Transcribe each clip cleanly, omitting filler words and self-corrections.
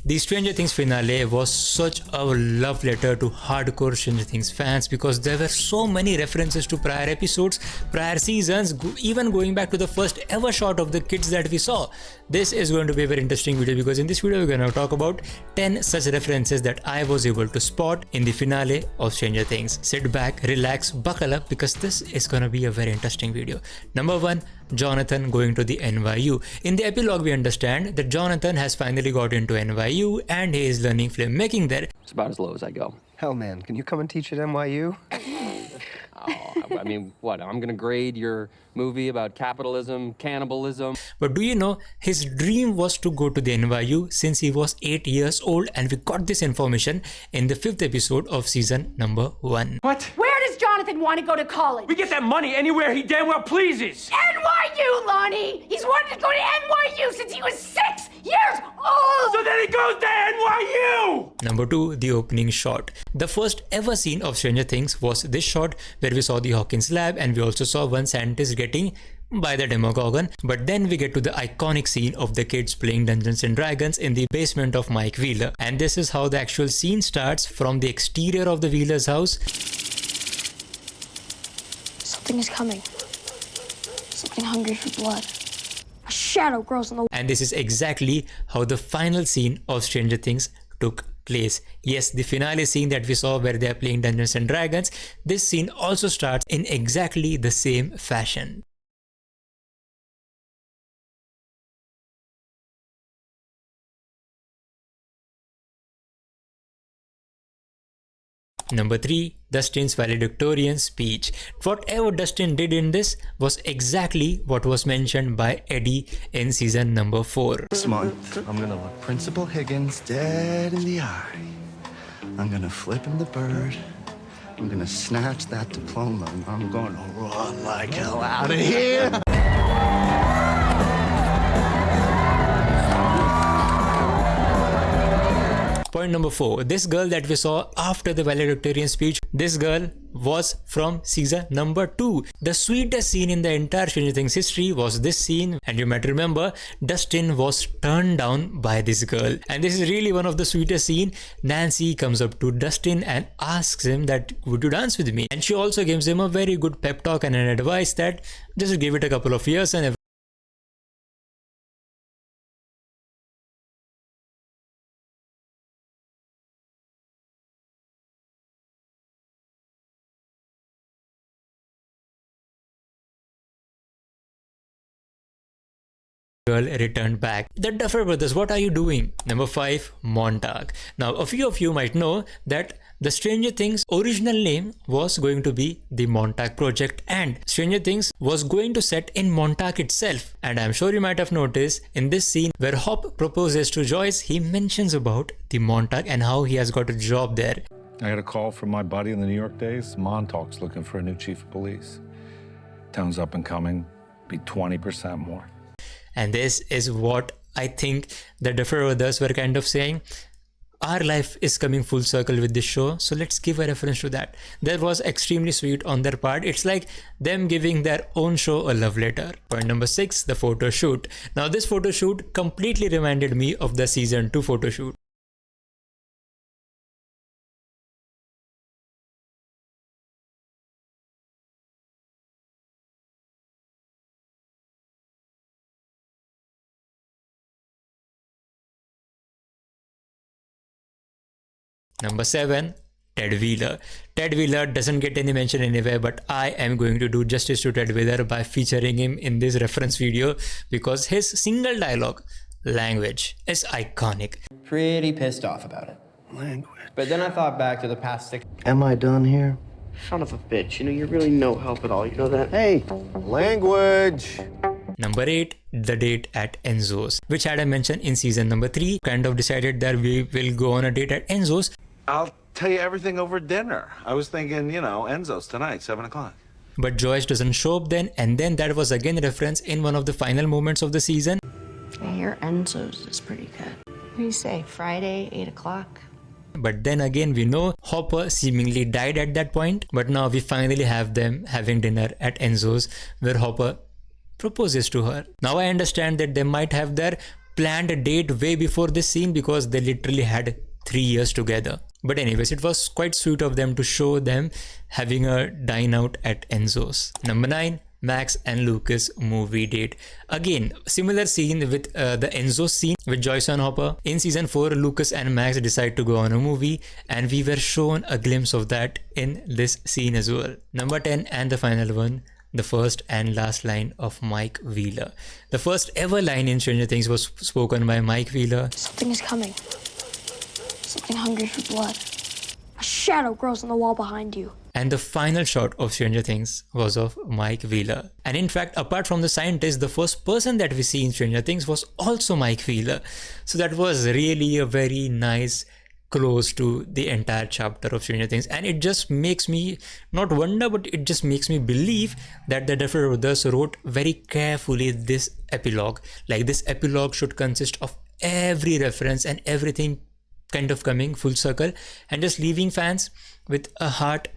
The Stranger Things finale was such a love letter to hardcore Stranger Things fans because there were so many references to prior episodes, prior seasons, even going back to the first ever shot of the kids that we saw. This is going to be a very interesting video because in this video we're going to talk about 10 such references that I was able to spot in the finale of Stranger Things. Sit back, relax, buckle up because this is going to be a very interesting video. Number 1, Jonathan going to the NYU. In the epilogue we understand that Jonathan has finally got into NYU and he is learning filmmaking there. It's about as low as I go. Hell, man, can you come and teach at NYU? I mean, what? I'm gonna grade your movie about capitalism, cannibalism. But do you know, his dream was to go to the NYU since he was 8 years old, and we got this information in the 5th episode of season number 1. What? Where does Jonathan want to go to college? We get that money anywhere he damn well pleases. NYU, Lonnie! He's wanted to go to NYU since he was 6 years old! So then he goes to NYU! Number 2, the opening shot. The first ever scene of Stranger Things was this shot where we saw the Hawkins lab and we also saw one scientist getting by the Demogorgon. But then we get to the iconic scene of the kids playing Dungeons and Dragons in the basement of Mike Wheeler. And this is how the actual scene starts from the exterior of the Wheeler's house. Something is coming. Something hungry for blood. A shadow grows on the... And this is exactly how the final scene of Stranger Things took place. Yes, the finale scene that we saw where they are playing Dungeons and Dragons, this scene also starts in exactly the same fashion. Number 3, Dustin's valedictorian speech. Whatever Dustin did in this was exactly what was mentioned by Eddie in season number 4. This month, I'm gonna look Principal Higgins dead in the eye. I'm gonna flip him the bird. I'm gonna snatch that diploma and I'm gonna run like hell out of here. Point number 4, this girl that we saw after the valedictorian speech, this girl was from season number 2. The sweetest scene in the entire Stranger Things history was this scene, and you might remember Dustin was turned down by this girl. And this is really one of the sweetest scene. Nancy comes up to Dustin and asks him that, would you dance with me? And she also gives him a very good pep talk and an advice that just give it a couple of years and girl returned back. The Duffer Brothers, what are you doing? Number 5, Montauk. Now, a few of you might know that the Stranger Things original name was going to be the Montauk Project and Stranger Things was going to set in Montauk itself. And I'm sure you might have noticed in this scene where Hop proposes to Joyce, he mentions about the Montauk and how he has got a job there. I got a call from my buddy in the New York days. Montauk's looking for a new chief of police. Town's up and coming, be 20% more. And this is what I think the Duffer Brothers were kind of saying. Our life is coming full circle with this show, so let's give a reference to that. That was extremely sweet on their part. It's like them giving their own show a love letter. Point number 6, the photo shoot. Now this photo shoot completely reminded me of the season 2 photo shoot. Number 7, Ted Wheeler. Ted Wheeler doesn't get any mention anywhere, but I am going to do justice to Ted Wheeler by featuring him in this reference video because his single dialogue, language, is iconic. Pretty pissed off about it. Language. But then I thought back to the past 6... Am I done here? Son of a bitch, you know, you're really no help at all, you know that? Hey, language. Number 8, the date at Enzo's, which had a mention in season number 3. Kind of decided that we will go on a date at Enzo's. I'll tell you everything over dinner. I was thinking, you know, Enzo's tonight, 7 o'clock. But Joyce doesn't show up then, and then that was again referenced in one of the final moments of the season. I hear Enzo's is pretty good. What do you say, Friday, 8 o'clock? But then again, we know Hopper seemingly died at that point, but now we finally have them having dinner at Enzo's where Hopper proposes to her. Now I understand that they might have their planned a date way before this scene because they literally had 3 years together. But anyways, it was quite sweet of them to show them having a dine out at Enzo's. Number 9, Max and Lucas movie date. Again, similar scene with the Enzo scene with Joyce and Hopper. In season 4, Lucas and Max decide to go on a movie, and we were shown a glimpse of that in this scene as well. Number 10 and the final one, the first and last line of Mike Wheeler. The first ever line in Stranger Things was spoken by Mike Wheeler. Something is coming. Something hungry for blood. A shadow grows on the wall behind you. And the final shot of Stranger Things was of Mike Wheeler. And in fact, apart from the scientist, the first person that we see in Stranger Things was also Mike Wheeler. So that was really a very nice close to the entire chapter of Stranger Things. And it just makes me not wonder, but it just makes me believe that the Duffer Brothers wrote very carefully this epilogue. Like, this epilogue should consist of every reference and everything kind of coming full circle and just leaving fans with a heart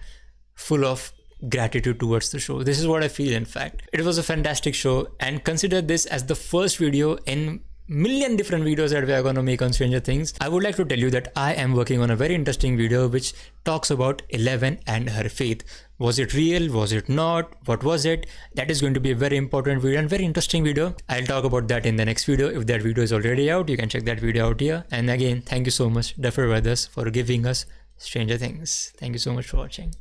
full of gratitude towards the show. This is what I feel. In fact, it was a fantastic show, and consider this as the first video in million different videos that we are going to make on Stranger Things. I would like to tell you that I am working on a very interesting video which talks about Eleven and her faith. Was it real? Was it not? What was it? That is going to be a very important video and very interesting video. I'll talk about that in the next video. If that video is already out, you can check that video out here. And again, thank you so much, Duffer Brothers, for giving us Stranger Things. Thank you so much for watching.